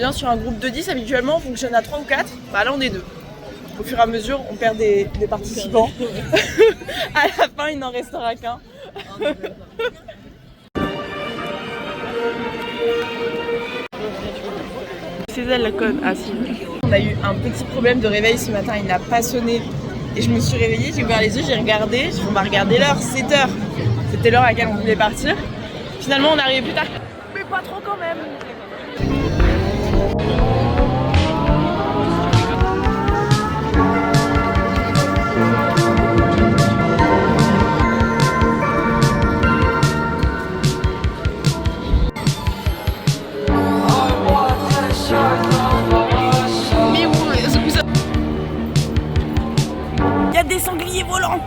vient sur un groupe de 10, habituellement on fonctionne à 3 ou 4, bah là on est 2. Au fur et à mesure, on perd des participants. À la fin, il n'en restera qu'un. C'est elle la conne. Ah si. On a eu un petit problème de réveil ce matin, il n'a pas sonné. Et je me suis réveillée, j'ai ouvert les yeux, j'ai regardé. J'ai dit, on va regarder l'heure, 7h. C'était l'heure à laquelle on voulait partir. Finalement, on est arrivé plus tard. Mais pas trop quand même. Il y a des sangliers volants.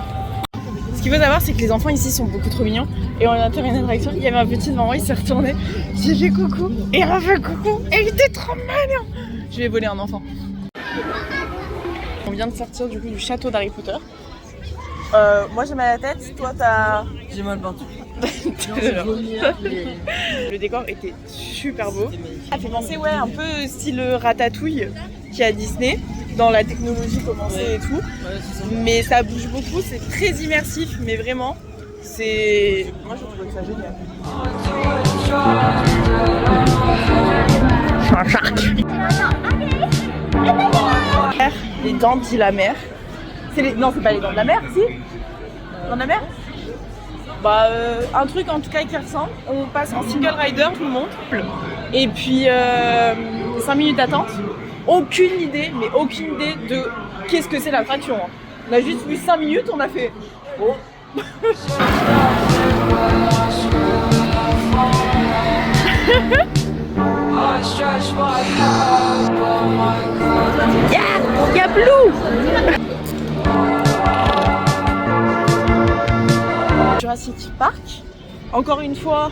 Ce qu'il faut savoir, c'est que les enfants ici sont beaucoup trop mignons. Et on a terminé notre action. Il y avait un petit devant moi, il s'est retourné. J'ai fait coucou. Et il a fait coucou. Et il était trop mignon. Je vais voler un enfant. On vient de sortir du coup du château d'Harry Potter. Moi j'ai mal à la tête. Toi t'as. J'ai mal partout. Le décor était super beau. Ça fait penser un peu style Ratatouille qui est à Disney. Dans la technologie commencée et tout, mais ça bouge beaucoup, c'est très immersif, mais vraiment, c'est... Moi je trouve ça génial. Je suis un shark. Les dents de la mer. Non, c'est pas les dents de la mer, si? Dents de la mer? Bah, un truc en tout cas qui ressemble. On passe en single rider, tout le monde. Et puis, 5 minutes d'attente. Aucune idée, mais aucune idée de qu'est-ce que c'est l'attraction. On a juste vu 5 minutes, on a fait oh. Y'a Blue. Jurassic Park, encore une fois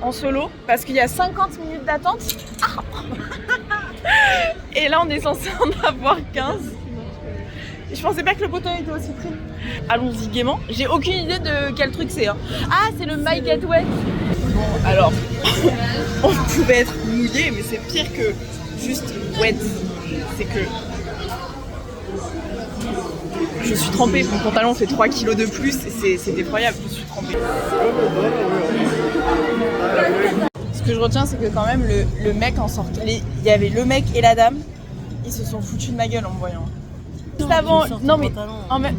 en solo, parce qu'il y a 50 minutes d'attente. Et là on est censé en avoir 15. Et je pensais pas que le poteau était aussi pris. Allons-y gaiement. J'ai aucune idée de quel truc c'est. Ah, c'est le My Get Wet. Bon, alors, on pouvait être mouillé, mais c'est pire que juste wet. C'est que je suis trempée. Mon pantalon fait 3 kilos de plus et c'est effroyable. Je suis trempée. Ce que je retiens, c'est que quand même le mec en sortant, il y avait le mec et la dame, ils se sont foutus de ma gueule en me voyant. Juste avant, non mais en même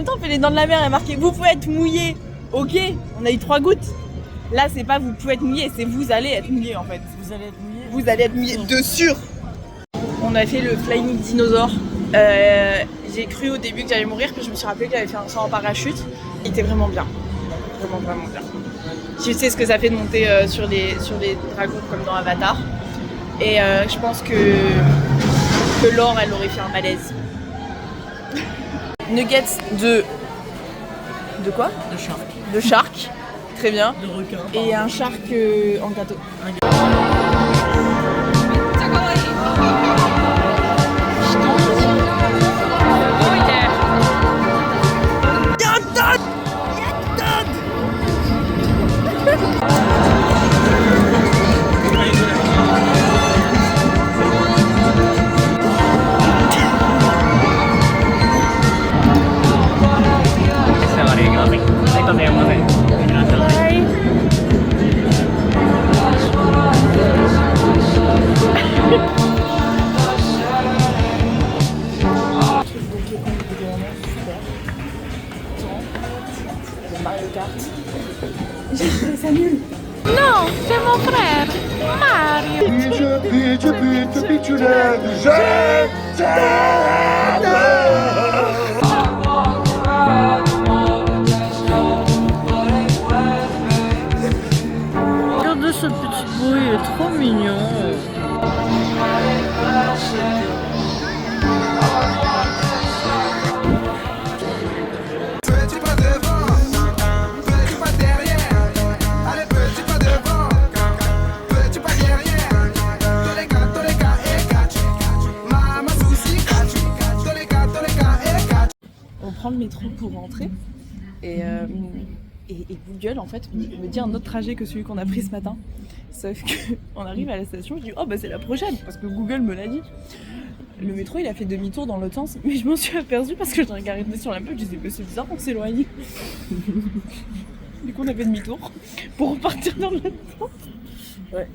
temps, on fait les dents de la mer, il y a marqué vous pouvez être mouillé. Ok, on a eu 3 gouttes. Là, c'est pas vous pouvez être mouillé, c'est vous allez être mouillé en fait. Vous allez être mouillé. Vous allez être mouillé de sûr. On a fait le flying dinosaure. J'ai cru au début que j'allais mourir, puis je me suis rappelé qu'il avait fait un saut en parachute. Il était vraiment bien, vraiment bien. Tu sais ce que ça fait de monter sur les dragons comme dans Avatar. Et je pense que Laure, elle aurait fait un malaise. Nuggets de quoi? De shark. De shark, très bien. De requin. Et un shark en gâteau. Mario Kart. J'ai trouvé ça nul. Non, c'est mon frère, Mario. Regardez ce petit bout, il est trop mignon. On prend le métro pour rentrer et Et Google en fait me dit un autre trajet que celui qu'on a pris ce matin. Sauf qu'on arrive à la station, je dis oh bah c'est la prochaine parce que Google me l'a dit. Le métro il a fait demi-tour dans l'autre sens, mais je m'en suis aperçue parce que j'ai regardé sur la map, je disais c'est bizarre on s'éloigne. Du coup on a fait demi-tour pour repartir dans l'autre sens. Ouais.